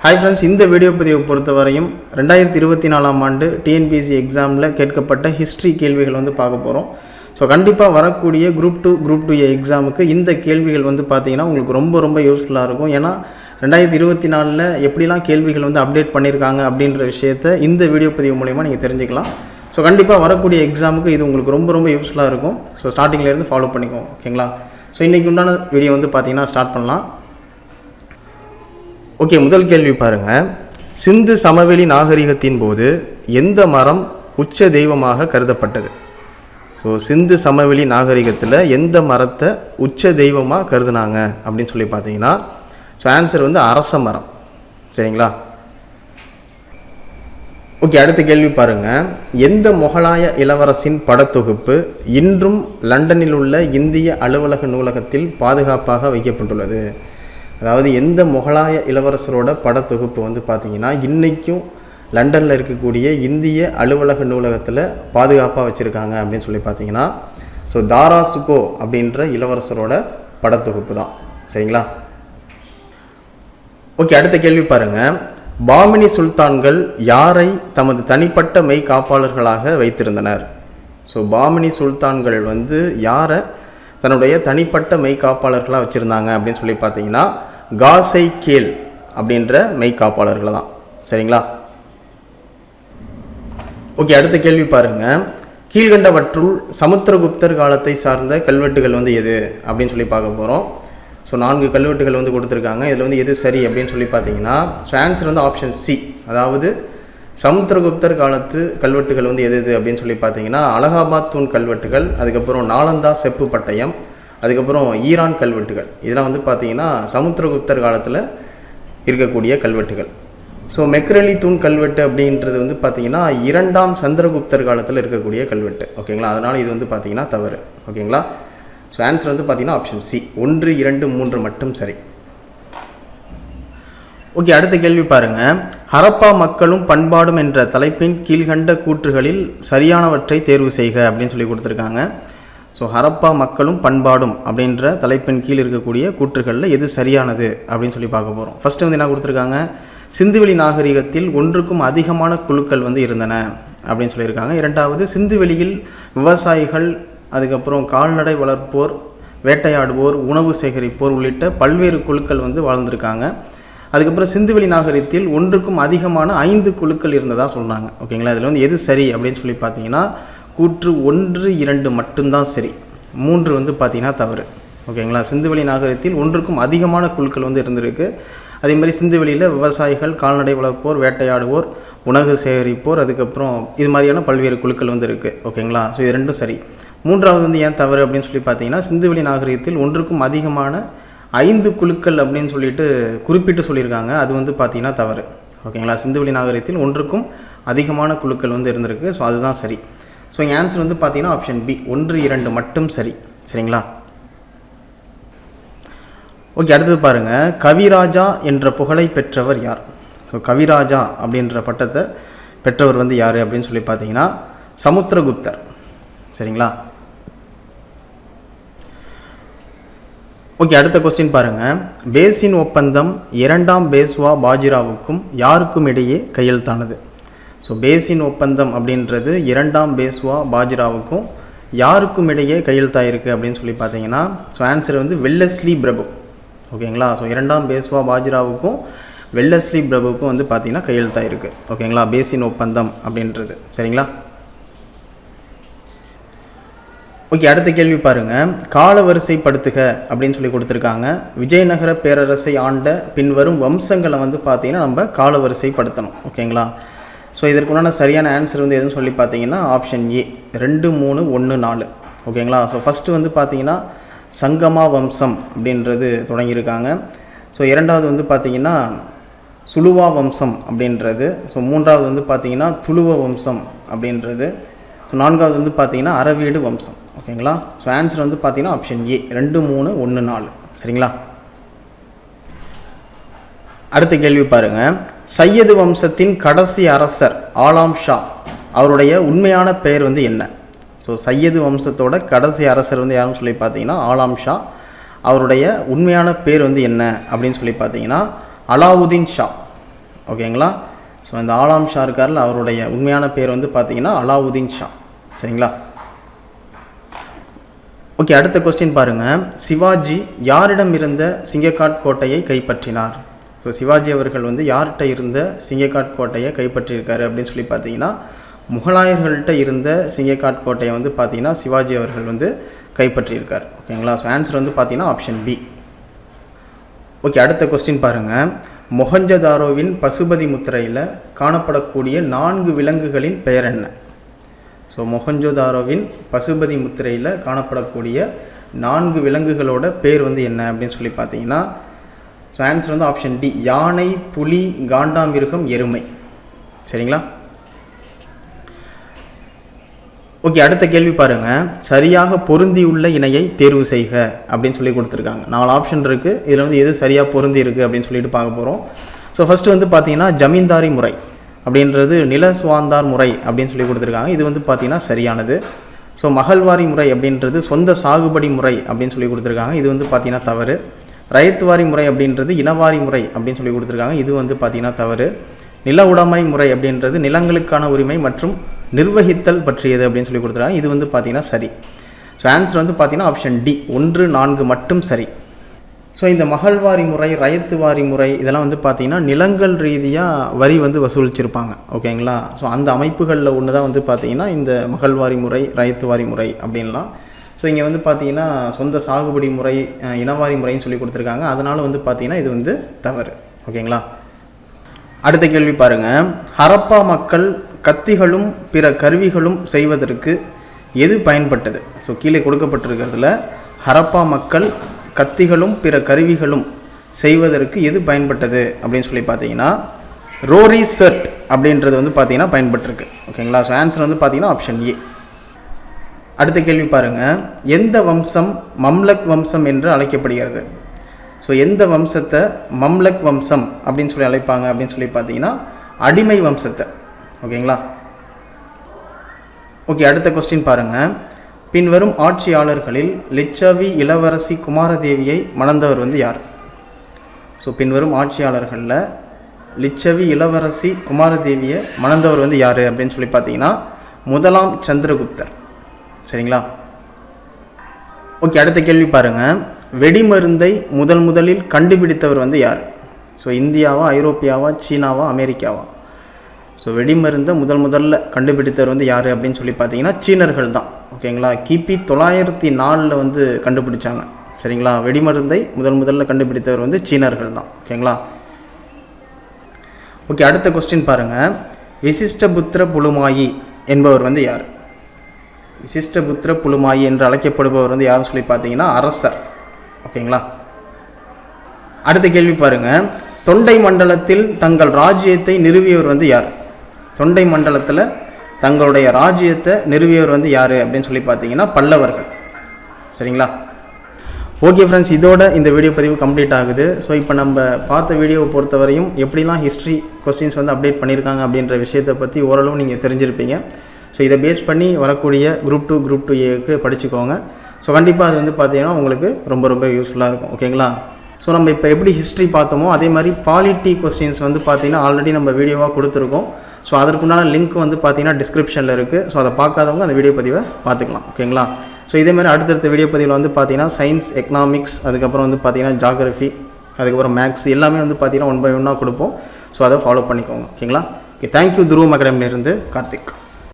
Hi friends, இந்த video பதிவை பொறுத்தவரையும் 2024ஆம் ஆண்டு டிஎன்பிஎஸ்சி எக்ஸாமில் கேட்கப்பட்ட ஹிஸ்ட்ரி கேள்விகள் பார்க்க போகிறோம். ஸோ கண்டிப்பாக வரக்கூடிய குரூப் 2 எக்ஸாமுக்கு இந்த கேள்விகள் பார்த்தீங்கன்னா உங்களுக்கு ரொம்ப யூஸ்ஃபுல்லாக இருக்கும். ஏன்னா 2024 எப்படிலாம் கேள்விகள் அப்டேட் பண்ணியிருக்காங்க அப்படின்ற விஷயத்தை இந்த வீடியோ பதிவு மூலமா நீங்கள் தெரிஞ்சுக்கலாம். ஸோ கண்டிப்பாக வரக்கூடிய எக்ஸாமுக்கு இது உங்களுக்கு ரொம்ப யூஸ்ஃபுல்லாக இருக்கும். ஸோ ஸ்டார்டிங்லேருந்து ஃபாலோ பண்ணிக்கோங்க, ஓகேங்களா? ஸோ இன்றைக்கி உண்டான வீடியோ பார்த்தீங்கன்னா ஸ்டார்ட் பண்ணலாம். ஓகே, முதல் கேள்வி பாருங்கள். சிந்து சமவெளி நாகரிகத்தின் போது எந்த மரம் உச்ச தெய்வமாக கருதப்பட்டது? ஸோ சிந்து சமவெளி நாகரிகத்தில் எந்த மரத்தை உச்ச தெய்வமாக கருதுனாங்க அப்படின்னு சொல்லி பார்த்தீங்கன்னா ஸோ ஆன்சர் அரச மரம். சரிங்களா? ஓகே, அடுத்த கேள்வி பாருங்கள். எந்த முகலாய இளவரசின் படத்தொகுப்பு இன்றும் லண்டனில் உள்ள இந்திய அலுவலக நூலகத்தில் பாதுகாப்பாக வைக்கப்பட்டுள்ளது? அதாவது எந்த முகலாய இளவரசரோட படத்தொகுப்பு பார்த்தீங்கன்னா இன்றைக்கும் லண்டனில் இருக்கக்கூடிய இந்திய அலுவலக நூலகத்தில் பாதுகாப்பாக வச்சுருக்காங்க அப்படின்னு சொல்லி பார்த்தீங்கன்னா ஸோ தாராசுகோ அப்படின்ற இளவரசரோட படத்தொகுப்பு தான். சரிங்களா? ஓகே, அடுத்த கேள்வி பாருங்கள். பாமினி சுல்தான்கள் யாரை தமது தனிப்பட்ட மெய் காப்பாளர்களாக வைத்திருந்தனர்? ஸோ பாமினி சுல்தான்கள் யாரை தன்னுடைய தனிப்பட்ட மெய் காப்பாளர்களாக வச்சுருந்தாங்க அப்படின்னு சொல்லி பார்த்தீங்கன்னா காசை கேல் அப்படின்ற மெய் காப்பாளர்கள் தான். சரிங்களா? ஓகே, அடுத்த கேள்வி பாருங்கள். கீழ்கண்டவற்றுள் சமுத்திரகுப்தர் காலத்தை சார்ந்த கல்வெட்டுகள் எது அப்படின்னு சொல்லி பார்க்க போகிறோம். ஸோ 4 கல்வெட்டுகள் கொடுத்துருக்காங்க. இதில் எது சரி அப்படின்னு சொல்லி பார்த்தீங்கன்னா ஸோ ஆன்சர் ஆப்ஷன் சி. அதாவது சமுத்திரகுப்தர் காலத்து கல்வெட்டுகள் எது அப்படின்னு சொல்லி பார்த்தீங்கன்னா அலகாபாத் தூண் கல்வெட்டுகள், அதுக்கப்புறம் நாலந்தா செப்பு பட்டயம், அதுக்கப்புறம் ஈரான் கல்வெட்டுகள். இதெல்லாம் பார்த்தீங்கன்னா சமுத்திரகுப்தர் காலத்தில் இருக்கக்கூடிய கல்வெட்டுகள். ஸோ மெக்ரலி தூண் கல்வெட்டு அப்படின்றது பார்த்தீங்கன்னா 2ஆம் சந்திரகுப்தர் காலத்தில் இருக்கக்கூடிய கல்வெட்டு. ஓகேங்களா? அதனால் இது பார்த்தீங்கன்னா தவறு. ஓகேங்களா? ஸோ ஆன்சர் பார்த்தீங்கன்னா ஆப்ஷன் சி 1, 2, 3 மட்டும் சரி. ஓகே, அடுத்த கேள்வி பாருங்கள். ஹரப்பா மக்களும் பண்பாடும் என்ற தலைப்பின் கீழ்கண்ட கூற்றுகளில் சரியானவற்றை தேர்வு செய்க அப்படின்னு சொல்லி கொடுத்துருக்காங்க. ஸோ ஹரப்பா மக்களும் பண்பாடும் அப்படின்ற தலைப்பின் கீழ் இருக்கக்கூடிய கூற்றுகளில் எது சரியானது அப்படின்னு சொல்லி பார்க்க போகிறோம். ஃபஸ்ட்டு என்ன கொடுத்துருக்காங்க? சிந்துவெளி நாகரிகத்தில் ஒன்றுக்கும் அதிகமான குழுக்கள் இருந்தன அப்படின்னு சொல்லியிருக்காங்க. இரண்டாவது, சிந்துவெளியில் விவசாயிகள், அதுக்கப்புறம் கால்நடை வளர்ப்போர், வேட்டையாடுவோர், உணவு சேகரிப்போர் உள்ளிட்ட பல்வேறு குழுக்கள் வாழ்ந்திருக்காங்க. அதுக்கப்புறம் சிந்துவெளி நாகரிகத்தில் ஒன்றுக்கும் அதிகமான 5 குழுக்கள் இருந்ததாக சொன்னாங்க. ஓகேங்களா? இதில் எது சரி அப்படின்னு சொல்லி பார்த்தீங்கன்னா கூற்று 1, 2 மட்டும்தான் சரி. 3 பார்த்தீங்கன்னா தவறு. ஓகேங்களா? சிந்துவெளி நாகரிகத்தில் ஒன்றுக்கும் அதிகமான குழுக்கள் இருந்திருக்கு. அதே மாதிரி சிந்துவெளியில் விவசாயிகள், கால்நடை வளர்ப்போர், வேட்டையாடுவோர், உணவு சேகரிப்போர், அதுக்கப்புறம் இது மாதிரியான பல்வேறு குழுக்கள் இருக்குது. ஓகேங்களா? ஸோ இது 2 சரி. 3வது ஏன் தவறு அப்படின்னு சொல்லி பார்த்தீங்கன்னா சிந்துவெளி நாகரிகத்தில் ஒன்றுக்கும் அதிகமான 5 குழுக்கள் அப்படின்னு சொல்லிட்டு குறிப்பிட்டு சொல்லியிருக்காங்க. அது பார்த்தீங்கன்னா தவறு. ஓகேங்களா? சிந்துவெளி நாகரிகத்தில் ஒன்றுக்கும் அதிகமான குழுக்கள் இருந்திருக்கு. ஸோ அதுதான் சரி. ஸோ இங்கே ஆன்சர் பார்த்தீங்கன்னா ஆப்ஷன் பி 1, 2 மட்டும் சரி. சரிங்களா? ஓகே, அடுத்தது பாருங்கள். கவிராஜா என்ற புகழை பெற்றவர் யார்? ஸோ கவிராஜா அப்படின்ற பட்டத்தை பெற்றவர் யார் அப்படின்னு சொல்லி பார்த்தீங்கன்னா சமுத்திரகுப்தர். சரிங்களா? ஓகே, அடுத்த கொஸ்டின் பாருங்கள். பேசின் ஒப்பந்தம் 2ஆம் பேஸ்வா பாஜிராவுக்கும் யாருக்கும் இடையே கையெழுத்தானது? ஸோ பேசின் ஒப்பந்தம் அப்படின்றது 2ஆம் பேஸ்வா பாஜிராவுக்கும் யாருக்கும் இடையே கையெழுத்தாயிருக்கு அப்படின்னு சொல்லி பார்த்தீங்கன்னா ஸோ ஆன்சர் வெல்லஸ்லி பிரபு. ஓகேங்களா? ஸோ 2ஆம் பேஸ்வா பாஜிராவுக்கும் வெல்லஸ்லி பிரபுவுக்கும் பார்த்தீங்கன்னா கையெழுத்தாயிருக்கு. ஓகேங்களா? பேசின் ஒப்பந்தம் அப்படின்றது. சரிங்களா? ஓகே, அடுத்த கேள்வி பாருங்கள். காலவரிசைப்படுத்துக அப்படின்னு சொல்லி கொடுத்துருக்காங்க. விஜயநகர பேரரசை ஆண்ட பின்வரும் வம்சங்களை பார்த்தீங்கன்னா நம்ம காலவரிசைப்படுத்தணும். ஓகேங்களா? ஸோ இதற்குண்டான சரியான ஆன்சர் எதுன்னு சொல்லி பார்த்தீங்கன்னா ஆப்ஷன் ஏ 2, 3, 1, 4. ஓகேங்களா? ஸோ ஃபஸ்ட்டு பார்த்தீங்கன்னா சங்கமா வம்சம் அப்படின்றது தொடங்கியிருக்காங்க. ஸோ இரண்டாவது பார்த்தீங்கன்னா சுலுவா வம்சம் அப்படின்றது. ஸோ மூன்றாவது பார்த்தீங்கன்னா துளுவ வம்சம் அப்படின்றது. ஸோ நான்காவது பார்த்தீங்கன்னா அரவேடு வம்சம். ஓகேங்களா? ஸோ ஆன்சர் பார்த்தீங்கன்னா ஆப்ஷன் ஏ 2, 3, 1, 4. சரிங்களா? அடுத்த கேள்வி பாருங்கள். சையது வம்சத்தின் கடைசி அரசர் ஆலாம் ஷா, அவருடைய உண்மையான பெயர் என்ன? ஸோ சையது வம்சத்தோட கடைசி அரசர் யாருன்னு சொல்லி பார்த்தீங்கன்னா ஆலாம் ஷா. அவருடைய உண்மையான பேர் என்ன அப்படின்னு சொல்லி பார்த்தீங்கன்னா அலாவுதீன் ஷா. ஓகேங்களா. ஸோ இந்த ஆலாம் ஷா இருக்கார்ல, அவருடைய உண்மையான பேர் வந்து பார்த்தீங்கன்னா அலாவுதீன் ஷா. சரிங்களா. ஓகே, அடுத்த கொஸ்டின் பாருங்கள். சிவாஜி யாரிடம் இருந்த சிங்கக்காட் கோட்டையை கைப்பற்றினார்? ஸோ சிவாஜி அவர்கள் வந்து யார்கிட்ட இருந்த சிங்கக்காட் கோட்டையை கைப்பற்றியிருக்காரு அப்படின்னு சொல்லி பார்த்தீங்கன்னா, முகலாயர்கள்ட்ட இருந்த சிங்கக்காட் கோட்டையை வந்து பார்த்தீங்கன்னா சிவாஜி அவர்கள் வந்து கைப்பற்றியிருக்கார். ஓகேங்களா. ஸோ ஆன்சர் வந்து பார்த்தீங்கன்னா ஆப்ஷன் பி. ஓகே, அடுத்த கொஸ்டின் பாருங்கள். மொஹஞ்சதாரோவின் பசுபதி முத்திரையில் காணப்படக்கூடிய 4 விலங்குகளின் பெயர் என்ன? ஸோ மொஹஞ்சதாரோவின் பசுபதி முத்திரையில் காணப்படக்கூடிய 4 விலங்குகளோட பேர் வந்து என்ன அப்படின்னு சொல்லி பார்த்தீங்கன்னா, ஸோ ஆன்சர் வந்து ஆப்ஷன் டி, யானை, புலி, காண்டாமிருகம், எருமை. சரிங்களா. ஓகே, அடுத்த கேள்வி பாருங்கள். சரியாக பொருந்தியுள்ள இணையை தேர்வு செய்க அப்படின்னு சொல்லி கொடுத்துருக்காங்க. 4 ஆப்ஷன் இருக்குது. இதில் வந்து எது சரியாக பொருந்தி இருக்குது அப்படின்னு சொல்லிட்டு பார்க்க போகிறோம். ஸோ ஃபஸ்ட்டு வந்து பார்த்தீங்கன்னா ஜமீன்தாரி முறை அப்படின்றது நில சுவாந்தார் முறை அப்படின்னு சொல்லி கொடுத்துருக்காங்க. இது வந்து பார்த்தீங்கன்னா சரியானது. ஸோ மகள்வாரி முறை அப்படின்றது சொந்த சாகுபடி முறை அப்படின்னு சொல்லி கொடுத்துருக்காங்க. இது வந்து பார்த்தீங்கன்னா தவறு. ரயத்துவாரி முறை அப்படின்றது இனவாரி முறை அப்படின்னு சொல்லி கொடுத்துருக்காங்க. இது வந்து பார்த்தீங்கன்னா தவறு. நில உடைமை முறை அப்படின்றது நிலங்களுக்கான உரிமை மற்றும் நிர்வகித்தல் பற்றியது அப்படின்னு சொல்லி கொடுத்துருக்காங்க. இது வந்து பார்த்தீங்கன்னா சரி. ஸோ ஆன்சர் வந்து பார்த்தீங்கன்னா ஆப்ஷன் டி, 1, 4 மட்டும் சரி. ஸோ இந்த மகள்வாரி முறை, ரயத்துவாரி முறை இதெல்லாம் வந்து பார்த்தீங்கன்னா நிலங்கள் ரீதியாக வரி வந்து வசூலிச்சிருப்பாங்க. ஓகேங்களா. ஸோ அந்த அமைப்புகளில் ஒன்று தான் வந்து பார்த்தீங்கன்னா இந்த மகள்வாரி முறை, ரயத்துவாரி முறை அப்படின்லாம். ஸோ இங்கே வந்து பார்த்தீங்கன்னா சொந்த சாகுபடி முறை, இனவாரி முறைன்னு சொல்லி கொடுத்துருக்காங்க. அதனால் வந்து பார்த்தீங்கன்னா இது வந்து தவறு. ஓகேங்களா. அடுத்த கேள்வி பாருங்கள். ஹரப்பா மக்கள் கத்திகளும் பிற கருவிகளும் செய்வதற்கு எது பயன்பட்டது? ஸோ கீழே கொடுக்கப்பட்டிருக்கிறதுல ஹரப்பா மக்கள் கத்திகளும் பிற கருவிகளும் செய்வதற்கு எது பயன்பட்டது அப்படின்னு சொல்லி பார்த்தீங்கன்னா ரோரி செட் அப்படின்றது வந்து பார்த்தீங்கன்னா பயன்பட்டிருக்கு. ஓகேங்களா. ஸோ ஆன்சர் வந்து பார்த்தீங்கன்னா ஆப்ஷன் ஏ. அடுத்த கேள்வி பாருங்கள். எந்த வம்சம் மம்லக் வம்சம் என்று அழைக்கப்படுகிறது? ஸோ எந்த வம்சத்தை மம்லக் வம்சம் அப்படின்னு சொல்லி அழைப்பாங்க அப்படின்னு சொல்லி பார்த்தீங்கன்னா அடிமை வம்சத்தை. ஓகேங்களா. ஓகே, அடுத்த கொஸ்டின் பாருங்கள். பின்வரும் ஆட்சியாளர்களில் லிச்சவி இளவரசி குமாரதேவியை மணந்தவர் வந்து யார்? ஸோ பின்வரும் ஆட்சியாளர்களில் லிச்சவி இளவரசி குமாரதேவியை மணந்தவர் வந்து யார் அப்படின்னு சொல்லி பார்த்தீங்கன்னா முதலாம் சந்திரகுப்தர். சரிங்களா. ஓகே, அடுத்த கேள்வி பாருங்கள். வெடிமருந்தை முதலில் கண்டுபிடித்தவர் வந்து யார்? ஸோ இந்தியாவா, ஐரோப்பியாவா, சீனாவா, அமெரிக்காவா? ஸோ வெடிமருந்தை முதல்ல கண்டுபிடித்தவர் வந்து யார் அப்படின்னு சொல்லி பார்த்தீங்கன்னா சீனர்கள் தான். ஓகேங்களா. கிபி 904 வந்து கண்டுபிடிச்சாங்க. சரிங்களா. வெடிமருந்தை முதல்ல கண்டுபிடித்தவர் வந்து சீனர்கள் தான். ஓகேங்களா. ஓகே, அடுத்த கொஸ்டின் பாருங்கள். விசிஷ்டபுத்திர புலுமாயி என்பவர் வந்து யார்? விசிஷ்டபுத்திர புலுமாயி என்று அழைக்கப்படுபவர் வந்து யாருன்னு சொல்லி பார்த்தீங்கன்னா அரசர். ஓகேங்களா. அடுத்த கேள்வி பாருங்கள். தொண்டை மண்டலத்தில் தங்கள் ராஜ்யத்தை நிறுவியவர் வந்து யார்? தொண்டை மண்டலத்தில் தங்களுடைய ராஜ்யத்தை நிறுவியவர் வந்து யார் அப்படின்னு சொல்லி பார்த்தீங்கன்னா பல்லவர்கள். சரிங்களா. ஓகே ஃப்ரெண்ட்ஸ், இதோட இந்த வீடியோ பதிவு கம்ப்ளீட் ஆகுது. ஸோ இப்போ நம்ம பார்த்த வீடியோவை பொறுத்தவரையும் எப்படிலாம் ஹிஸ்ட்ரி கொஸ்டின்ஸ் வந்து அப்டேட் பண்ணியிருக்காங்க அப்படின்ற விஷயத்தை பற்றி ஓரளவு நீங்கள் தெரிஞ்சிருப்பீங்க. ஸோ இதை பேஸ் பண்ணி வரக்கூடிய குரூப் 2 குரூப் 2A படிச்சுக்கோங்க. ஸோ கண்டிப்பாக அது வந்து பார்த்தீங்கன்னா உங்களுக்கு ரொம்ப யூஸ்ஃபுல்லாக இருக்கும். ஓகேங்களா. ஸோ நம்ம இப்போ எப்படி ஹிஸ்ட்ரி பார்த்தோமோ அதே மாதிரி பாலிட்டி கொஸ்டின்ஸ் வந்து பார்த்தீங்கன்னா ஆல்ரெடி நம்ம வீடியோவாக கொடுத்துருக்கோம். ஸோ அதற்குண்டான லிங்க் வந்து பார்த்தீங்கன்னா டிஸ்கிரிப்ஷனில் இருக்குது. ஸோ அதை பார்க்காதவங்க அந்த வீடியோ பதிவை பார்த்துக்கலாம். ஓகேங்களா. ஸோ இதேமாதிரி அடுத்தடுத்த வீடியோ பதிவில் வந்து பார்த்தீங்கன்னா சயின்ஸ், எக்கனாமிக்ஸ், அதுக்கப்புறம் வந்து பார்த்தீங்கன்னா ஜாகிரஃபி, அதுக்கப்புறம் மேக்ஸ் எல்லாமே வந்து பார்த்தீங்கன்னா 1 by 1 கொடுப்போம். ஸோ அதை ஃபாலோ பண்ணிக்கோங்க. ஓகேங்களா. Okay, thank you. துருவம் அகாடமியிலிருந்து கார்த்திக்.